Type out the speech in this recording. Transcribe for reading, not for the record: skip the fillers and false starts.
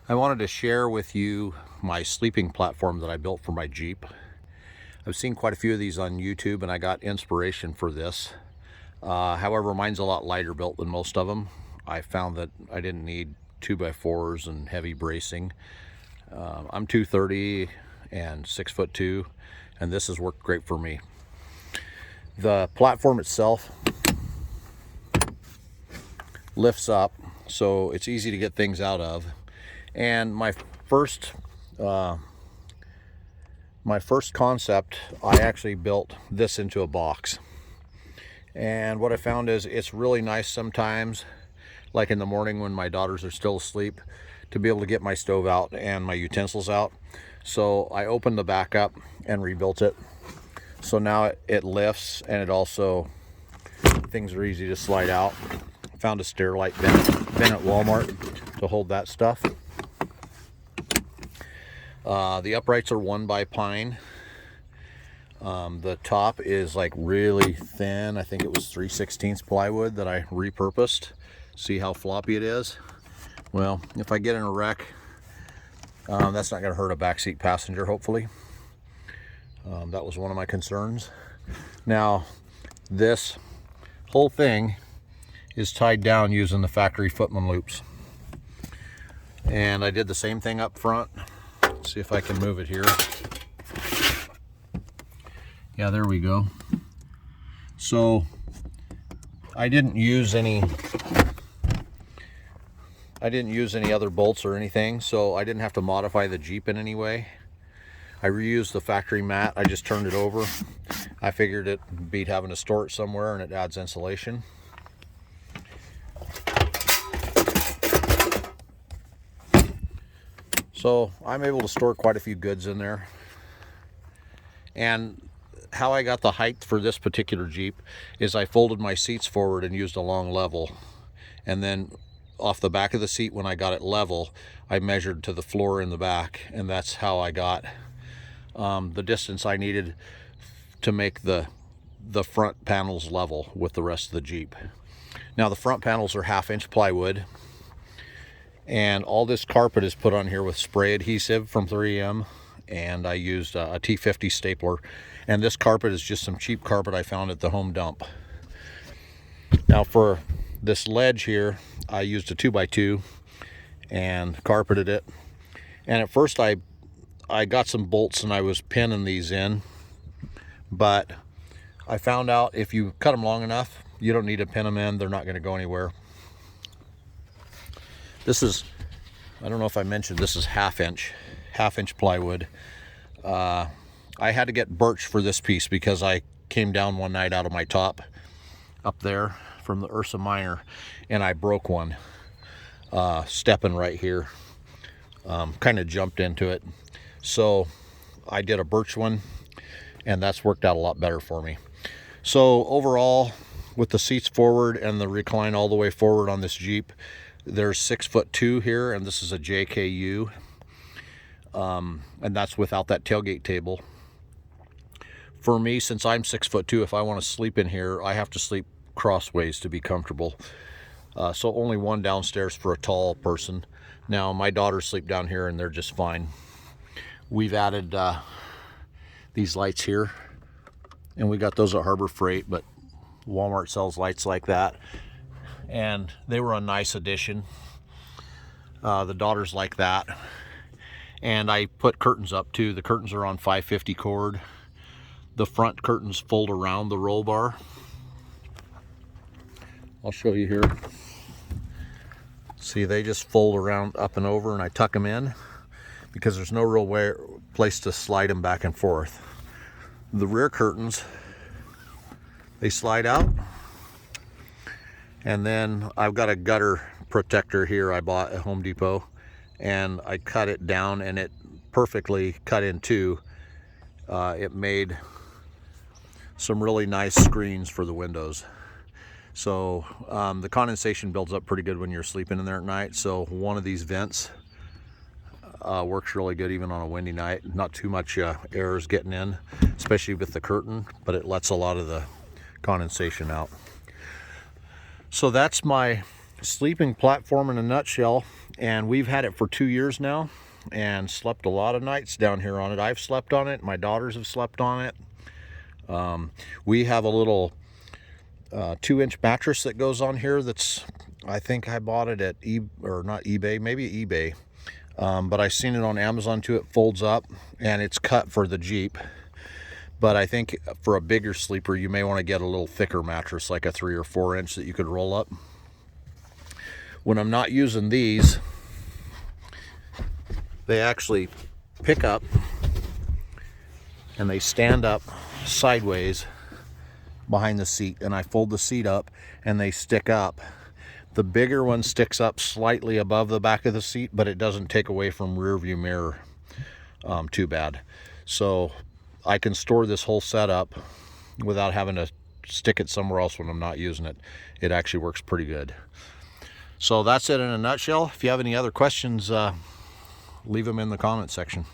I wanted to share with you my sleeping platform that I built for my Jeep. I've seen quite a few of these on YouTube and I got inspiration for this. However, mine's a lot lighter built than most of them. I found that I didn't need 2x4s and heavy bracing. I'm 230 and 6'2", and this has worked great for me. The platform itself lifts up, so it's easy to get things out of. And my first concept, I actually built this into a box. And what I found is it's really nice sometimes, like in the morning when my daughters are still asleep, to be able to get my stove out and my utensils out. So I opened the back up and rebuilt it. So now it lifts, and it also, things are easy to slide out. Found a Sterilite bin at Walmart to hold that stuff. The uprights are 1x pine. The top is like really thin. I think it was 3/16 plywood that I repurposed. See how floppy it is? Well, if I get in a wreck, that's not going to hurt a backseat passenger, hopefully. That was one of my concerns. Now, this whole thing is tied down using the factory Footman loops. And I did the same thing up front. Let's see if I can move it here. Yeah, there we go. So I didn't use any other bolts or anything, so I didn't have to modify the Jeep in any way. I reused the factory mat. I just turned it over. I figured it beat having to store it somewhere, and it adds insulation. So I'm able to store quite a few goods in there. And how I got the height for this particular Jeep is I folded my seats forward and used a long level. And then off the back of the seat, when I got it level, I measured to the floor in the back, and that's how I got the distance I needed to make the front panels level with the rest of the Jeep. Now the front panels are 1/2-inch plywood, and all this carpet is put on here with spray adhesive from 3M, and I used a T50 stapler. And this carpet is just some cheap carpet I found at the home dump. Now for this ledge here, I used a 2x2 and carpeted it. And at first I got some bolts and I was pinning these in, but I found out if you cut them long enough, you don't need to pin them in. They're not going to go anywhere. This is, I don't know if I mentioned, this is 1/2-inch plywood. I had to get birch for this piece because I came down one night out of my top up there from the Ursa Minor, and I broke one stepping right here. Kind of jumped into it. So I did a birch one, and that's worked out a lot better for me. So overall, with the seats forward and the recline all the way forward on this Jeep, there's 6'2" here, and this is a JKU. And that's without that tailgate table. For me, since I'm 6'2", if I want to sleep in here, I have to sleep crossways to be comfortable. So only one downstairs for a tall person. Now my daughters sleep down here and they're just fine. We've added these lights here, and we got those at Harbor Freight, but Walmart sells lights like that, and they were a nice addition. The daughters like that. And I put curtains up too. The curtains are on 550 cord. The front curtains fold around the roll bar. I'll show you here. See, they just fold around up and over, and I tuck them in because there's no real place to slide them back and forth. The rear curtains, they slide out. And then I've got a gutter protector here I bought at Home Depot, and I cut it down, and it perfectly cut in two. It made some really nice screens for the windows. So the condensation builds up pretty good when you're sleeping in there at night. So one of these vents works really good even on a windy night. Not too much air is getting in, especially with the curtain, but it lets a lot of the condensation out. So that's my sleeping platform in a nutshell, and we've had it for 2 years now and slept a lot of nights down here on it. I've slept on it, my daughters have slept on it. We have a little 2-inch mattress that goes on here that's, I think I bought it at not eBay, maybe eBay, but I seen it on Amazon too. It folds up and it's cut for the Jeep, but I think for a bigger sleeper you may want to get a little thicker mattress, like a 3 or 4 inch that you could roll up. When I'm not using these, they actually pick up and they stand up sideways behind the seat, and I fold the seat up and they stick up. The bigger one sticks up slightly above the back of the seat, but it doesn't take away from rear view mirror too bad. So I can store this whole setup without having to stick it somewhere else when I'm not using it. It actually works pretty good. So that's it in a nutshell. If you have any other questions, leave them in the comment section.